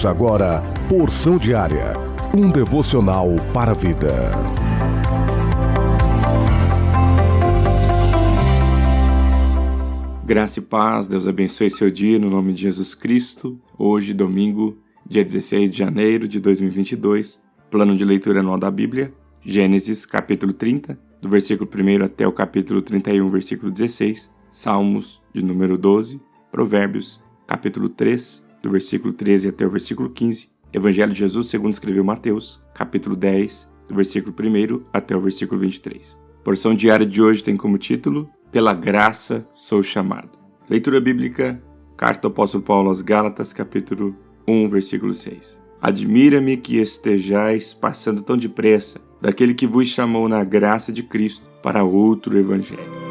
Ouça agora Porção Diária, um devocional para a vida. Graça e paz, Deus abençoe seu dia no nome de Jesus Cristo. Hoje, domingo, dia 16 de janeiro de 2022, plano de leitura anual da Bíblia, Gênesis capítulo 30, do versículo 1 até o capítulo 31, versículo 16, Salmos de número 12, Provérbios capítulo 3, do versículo 13 até o versículo 15, Evangelho de Jesus segundo escreveu Mateus, capítulo 10, do versículo 1 até o versículo 23. Porção diária de hoje tem como título Pela graça sou chamado. Leitura bíblica, carta do apóstolo Paulo aos Gálatas, capítulo 1, versículo 6. Admira-me que estejais passando tão depressa daquele que vos chamou na graça de Cristo para outro evangelho.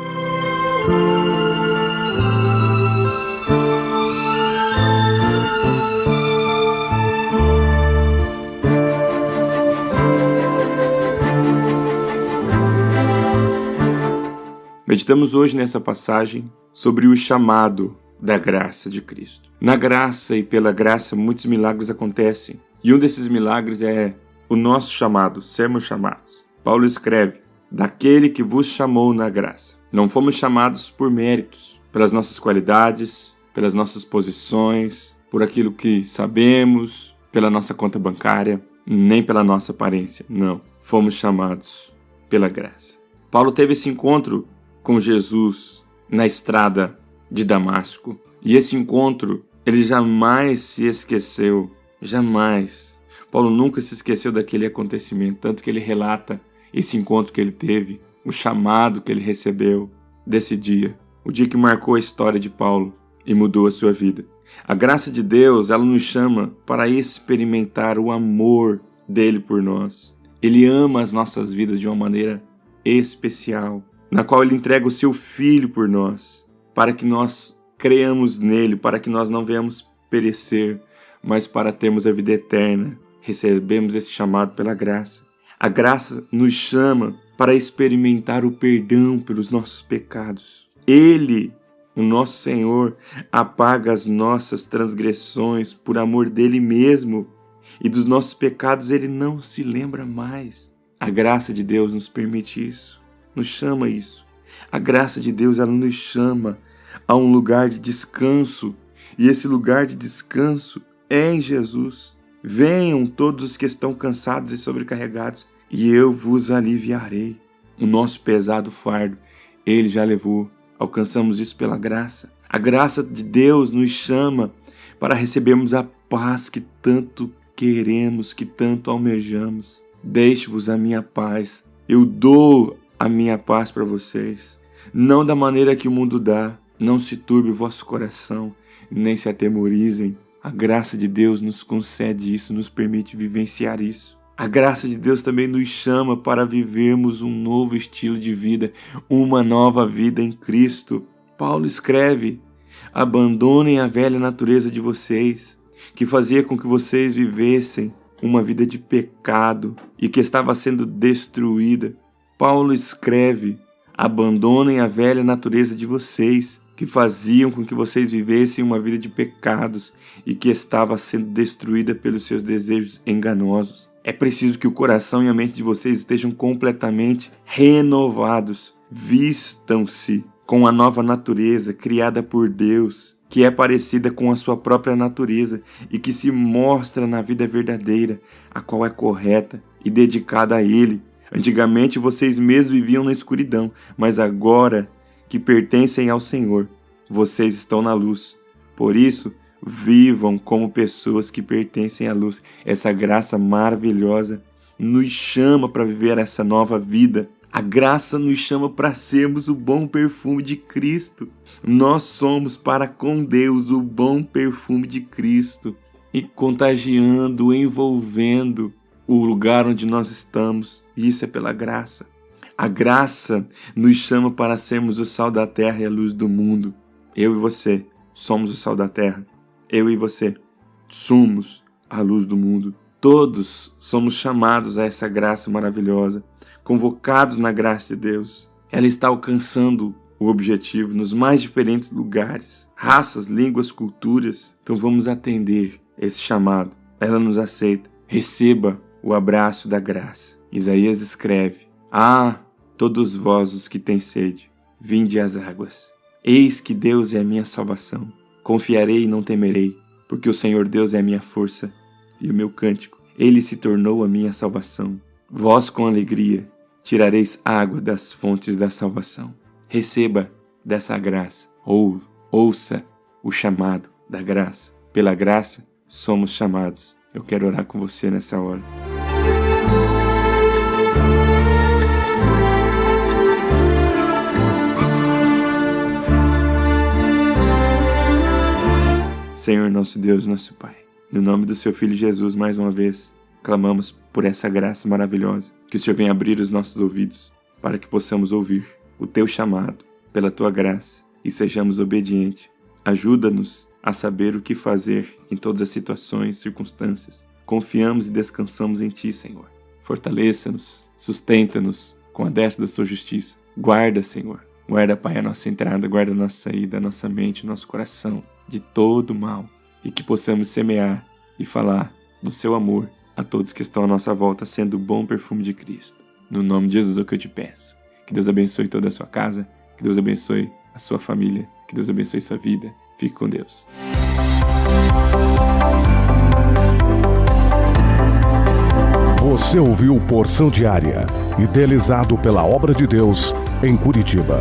Meditamos hoje nessa passagem sobre o chamado da graça de Cristo. Na graça e pela graça muitos milagres acontecem. E um desses milagres é o nosso chamado, sermos chamados. Paulo escreve, daquele que vos chamou na graça. Não fomos chamados por méritos, pelas nossas qualidades, pelas nossas posições, por aquilo que sabemos, pela nossa conta bancária, nem pela nossa aparência. Não, fomos chamados pela graça. Paulo teve esse encontro com Jesus na estrada de Damasco. E esse encontro, ele jamais se esqueceu, jamais. Paulo nunca se esqueceu daquele acontecimento, tanto que ele relata esse encontro que ele teve, o chamado que ele recebeu desse dia, o dia que marcou a história de Paulo e mudou a sua vida. A graça de Deus, ela nos chama para experimentar o amor dele por nós. Ele ama as nossas vidas de uma maneira especial, na qual ele entrega o seu Filho por nós, para que nós creamos nele, para que nós não venhamos perecer, mas para termos a vida eterna. Recebemos esse chamado pela graça. A graça nos chama para experimentar o perdão pelos nossos pecados. Ele, o nosso Senhor, apaga as nossas transgressões por amor dele mesmo, e dos nossos pecados ele não se lembra mais. A graça de Deus nos permite isso. Nos chama isso. A graça de Deus, ela nos chama a um lugar de descanso. E esse lugar de descanso é em Jesus. Venham todos os que estão cansados e sobrecarregados, e eu vos aliviarei. O nosso pesado fardo, ele já levou. Alcançamos isso pela graça. A graça de Deus nos chama para recebermos a paz que tanto queremos, que tanto almejamos. Deixe-vos a minha paz. Eu dou a minha paz para vocês, não da maneira que o mundo dá. Não se turbe o vosso coração, nem se atemorizem. A graça de Deus nos concede isso, nos permite vivenciar isso. A graça de Deus também nos chama para vivermos um novo estilo de vida, uma nova vida em Cristo. Paulo escreve, abandonem a velha natureza de vocês, que fazia com que vocês vivessem uma vida de pecado e que estava sendo destruída. Paulo escreve, abandonem a velha natureza de vocês, que faziam com que vocês vivessem uma vida de pecados e que estava sendo destruída pelos seus desejos enganosos. É preciso que o coração e a mente de vocês estejam completamente renovados. Vistam-se com a nova natureza criada por Deus, que é parecida com a sua própria natureza e que se mostra na vida verdadeira, a qual é correta e dedicada a Ele. Antigamente vocês mesmos viviam na escuridão, mas agora que pertencem ao Senhor, vocês estão na luz. Por isso, vivam como pessoas que pertencem à luz. Essa graça maravilhosa nos chama para viver essa nova vida. A graça nos chama para sermos o bom perfume de Cristo. Nós somos para com Deus o bom perfume de Cristo, e contagiando, envolvendo o lugar onde nós estamos, e isso é pela graça. A graça nos chama para sermos o sal da terra e a luz do mundo. Eu e você somos o sal da terra. Eu e você somos a luz do mundo. Todos somos chamados a essa graça maravilhosa, convocados na graça de Deus. Ela está alcançando o objetivo nos mais diferentes lugares, raças, línguas, culturas. Então vamos atender esse chamado ela nos aceita. Receba o abraço da graça. Isaías escreve: Ah, todos vós os que têm sede, vinde às águas. Eis que Deus é a minha salvação. Confiarei e não temerei, porque o Senhor Deus é a minha força e o meu cântico. Ele se tornou a minha salvação. Vós com alegria tirareis água das fontes da salvação. Receba dessa graça. Ouça o chamado da graça. Pela graça somos chamados. Eu quero orar com você nessa hora. Senhor, nosso Deus, nosso Pai, no nome do Seu Filho Jesus, mais uma vez, clamamos por essa graça maravilhosa, que o Senhor venha abrir os nossos ouvidos, para que possamos ouvir o Teu chamado, pela Tua graça, e sejamos obedientes. Ajuda-nos a saber o que fazer em todas as situações e circunstâncias. Confiamos e descansamos em Ti, Senhor. Fortaleça-nos, sustenta-nos com a destra da Sua justiça. Guarda, Senhor. Guarda, Pai, a nossa entrada, guarda a nossa saída, a nossa mente, o nosso coração, de todo mal, e que possamos semear e falar do Seu amor a todos que estão à nossa volta, sendo o bom perfume de Cristo. No nome de Jesus é o que eu te peço. Que Deus abençoe toda a sua casa, que Deus abençoe a sua família, que Deus abençoe sua vida. Fique com Deus. Você ouviu Porção Diária, idealizado pela Obra de Deus em Curitiba.